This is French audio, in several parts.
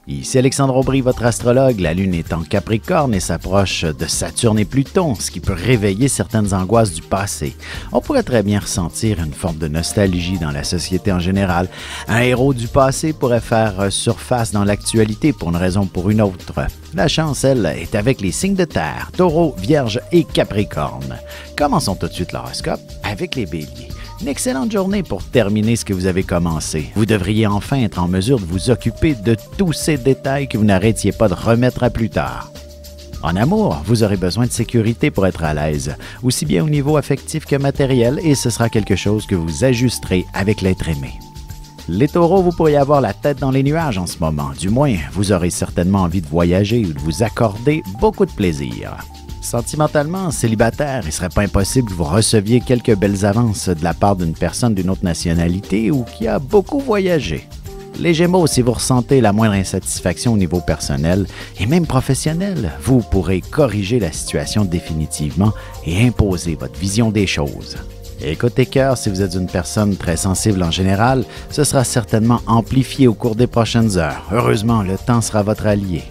Ici Alexandre Aubry, votre astrologue. La Lune est en Capricorne et s'approche de Saturne et Pluton, ce qui peut réveiller certaines angoisses du passé. On pourrait très bien ressentir une forme de nostalgie dans la société en général. Un héros du passé pourrait faire surface dans l'actualité pour une raison ou pour une autre. La chance, elle, est avec les signes de terre, Taureau, Vierge et Capricorne. Commençons tout de suite l'horoscope avec les Béliers. Une excellente journée pour terminer ce que vous avez commencé. Vous devriez enfin être en mesure de vous occuper de tous ces détails que vous n'arrêtiez pas de remettre à plus tard. En amour, vous aurez besoin de sécurité pour être à l'aise, aussi bien au niveau affectif que matériel, et ce sera quelque chose que vous ajusterez avec l'être aimé. Les taureaux, vous pourriez avoir la tête dans les nuages en ce moment. Du moins, vous aurez certainement envie de voyager ou de vous accorder beaucoup de plaisir. Sentimentalement, célibataire, il ne serait pas impossible que vous receviez quelques belles avances de la part d'une personne d'une autre nationalité ou qui a beaucoup voyagé. Les Gémeaux, si vous ressentez la moindre insatisfaction au niveau personnel et même professionnel, vous pourrez corriger la situation définitivement et imposer votre vision des choses. Et côté cœur, si vous êtes une personne très sensible en général, ce sera certainement amplifié au cours des prochaines heures. Heureusement, le temps sera votre allié.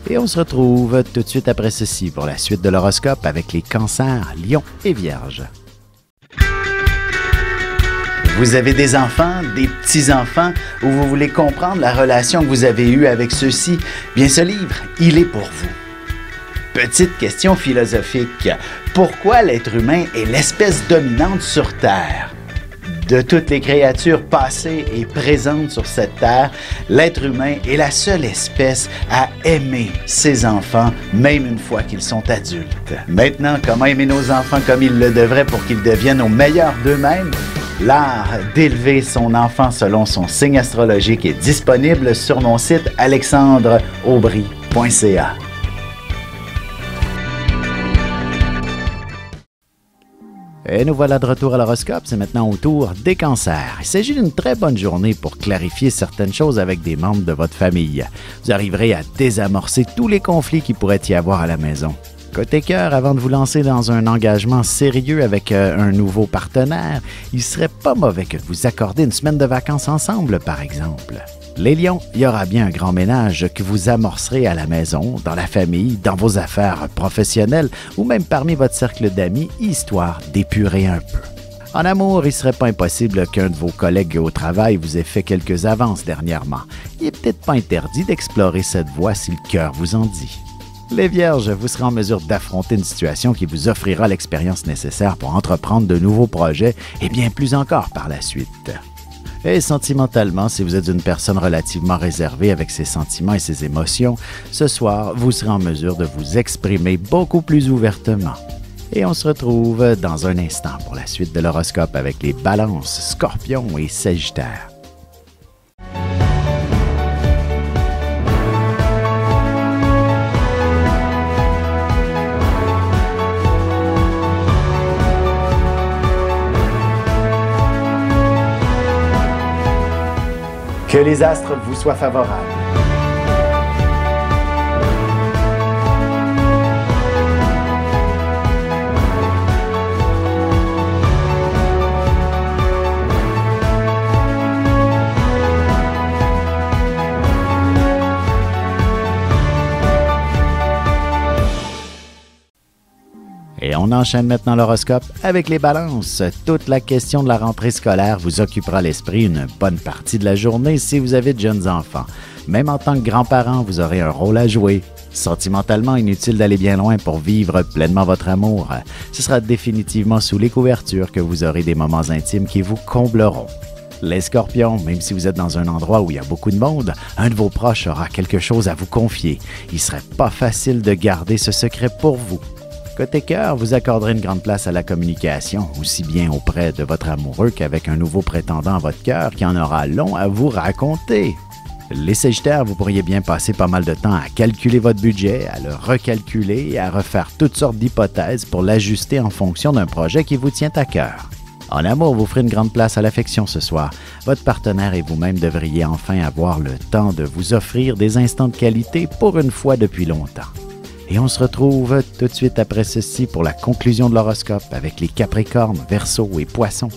Et on se retrouve tout de suite après ceci pour la suite de l'horoscope avec les cancers, lions et vierges. Vous avez des enfants, des petits-enfants, ou vous voulez comprendre la relation que vous avez eue avec ceux-ci? Bien, ce livre, il est pour vous. Petite question philosophique. Pourquoi l'être humain est l'espèce dominante sur Terre? De toutes les créatures passées et présentes sur cette terre, l'être humain est la seule espèce à aimer ses enfants, même une fois qu'ils sont adultes. Maintenant, comment aimer nos enfants comme ils le devraient pour qu'ils deviennent au meilleur d'eux-mêmes? L'art d'élever son enfant selon son signe astrologique est disponible sur mon site alexandreaubry.ca. Et nous voilà de retour à l'horoscope, c'est maintenant au tour des cancers. Il s'agit d'une très bonne journée pour clarifier certaines choses avec des membres de votre famille. Vous arriverez à désamorcer tous les conflits qu'il pourrait y avoir à la maison. Côté cœur, avant de vous lancer dans un engagement sérieux avec un nouveau partenaire, il serait pas mauvais que de vous accorder une semaine de vacances ensemble, par exemple. Les lions, il y aura bien un grand ménage que vous amorcerez à la maison, dans la famille, dans vos affaires professionnelles ou même parmi votre cercle d'amis, histoire d'épurer un peu. En amour, il ne serait pas impossible qu'un de vos collègues au travail vous ait fait quelques avances dernièrement. Il n'est peut-être pas interdit d'explorer cette voie si le cœur vous en dit. Les vierges, vous serez en mesure d'affronter une situation qui vous offrira l'expérience nécessaire pour entreprendre de nouveaux projets et bien plus encore par la suite. Et sentimentalement, si vous êtes une personne relativement réservée avec ses sentiments et ses émotions, ce soir, vous serez en mesure de vous exprimer beaucoup plus ouvertement. Et on se retrouve dans un instant pour la suite de l'horoscope avec les balances, scorpions et sagittaires. Que les astres vous soient favorables. Et on enchaîne maintenant l'horoscope avec les balances. Toute la question de la rentrée scolaire vous occupera l'esprit une bonne partie de la journée si vous avez de jeunes enfants. Même en tant que grands-parents, vous aurez un rôle à jouer. Sentimentalement, inutile d'aller bien loin pour vivre pleinement votre amour. Ce sera définitivement sous les couvertures que vous aurez des moments intimes qui vous combleront. Les scorpions, même si vous êtes dans un endroit où il y a beaucoup de monde, un de vos proches aura quelque chose à vous confier. Il ne serait pas facile de garder ce secret pour vous. Côté cœur, vous accorderez une grande place à la communication, aussi bien auprès de votre amoureux qu'avec un nouveau prétendant à votre cœur qui en aura long à vous raconter. Les sagittaires, vous pourriez bien passer pas mal de temps à calculer votre budget, à le recalculer et à refaire toutes sortes d'hypothèses pour l'ajuster en fonction d'un projet qui vous tient à cœur. En amour, vous ferez une grande place à l'affection ce soir. Votre partenaire et vous-même devriez enfin avoir le temps de vous offrir des instants de qualité pour une fois depuis longtemps. Et on se retrouve tout de suite après ceci pour la conclusion de l'horoscope avec les Capricornes, Verseaux et Poissons.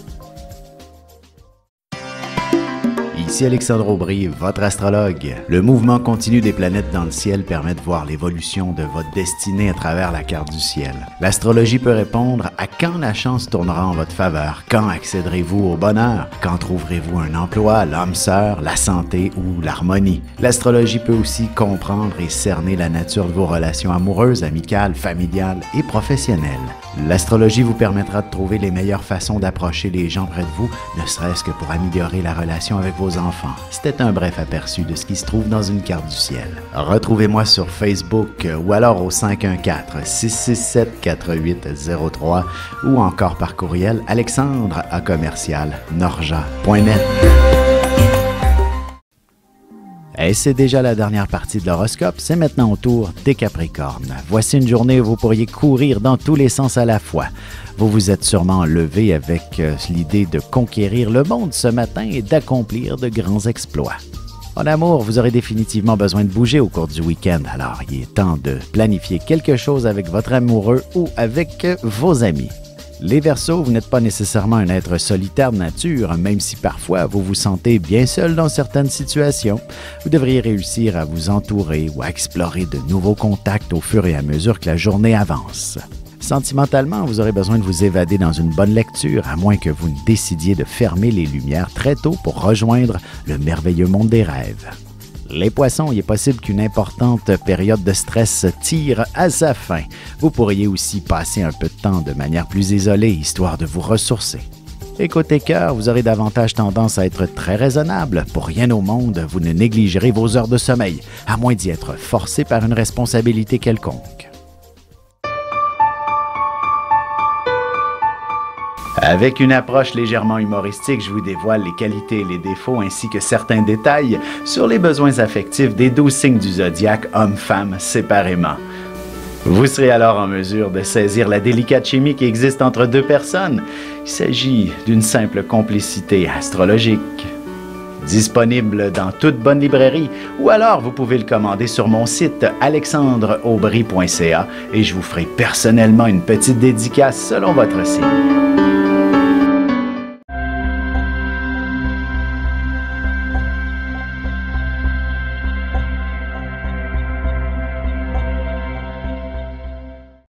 Ici Alexandre Aubry, votre astrologue. Le mouvement continu des planètes dans le ciel permet de voir l'évolution de votre destinée à travers la carte du ciel. L'astrologie peut répondre à quand la chance tournera en votre faveur, quand accéderez-vous au bonheur, quand trouverez-vous un emploi, l'âme sœur, la santé ou l'harmonie. L'astrologie peut aussi comprendre et cerner la nature de vos relations amoureuses, amicales, familiales et professionnelles. L'astrologie vous permettra de trouver les meilleures façons d'approcher les gens près de vous, ne serait-ce que pour améliorer la relation avec vos enfants. C'était un bref aperçu de ce qui se trouve dans une carte du ciel. Retrouvez-moi sur Facebook ou alors au 514-667-4803 ou encore par courriel alexandre@norja.net. Et c'est déjà la dernière partie de l'horoscope, c'est maintenant au tour des Capricornes. Voici une journée où vous pourriez courir dans tous les sens à la fois. Vous vous êtes sûrement levé avec l'idée de conquérir le monde ce matin et d'accomplir de grands exploits. En amour, vous aurez définitivement besoin de bouger au cours du week-end, alors il est temps de planifier quelque chose avec votre amoureux ou avec vos amis. Les Verseaux, vous n'êtes pas nécessairement un être solitaire de nature, même si parfois vous vous sentez bien seul dans certaines situations. Vous devriez réussir à vous entourer ou à explorer de nouveaux contacts au fur et à mesure que la journée avance. Sentimentalement, vous aurez besoin de vous évader dans une bonne lecture, à moins que vous ne décidiez de fermer les lumières très tôt pour rejoindre le merveilleux monde des rêves. Les Poissons, il est possible qu'une importante période de stress tire à sa fin. Vous pourriez aussi passer un peu de temps de manière plus isolée, histoire de vous ressourcer. Et côté cœur, vous aurez davantage tendance à être très raisonnable. Pour rien au monde, vous ne négligerez vos heures de sommeil, à moins d'y être forcé par une responsabilité quelconque. Avec une approche légèrement humoristique, je vous dévoile les qualités et les défauts ainsi que certains détails sur les besoins affectifs des 12 signes du zodiaque, hommes-femmes séparément. Vous serez alors en mesure de saisir la délicate chimie qui existe entre deux personnes. Il s'agit d'une simple complicité astrologique. Disponible dans toute bonne librairie ou alors vous pouvez le commander sur mon site alexandreaubry.ca et je vous ferai personnellement une petite dédicace selon votre signe.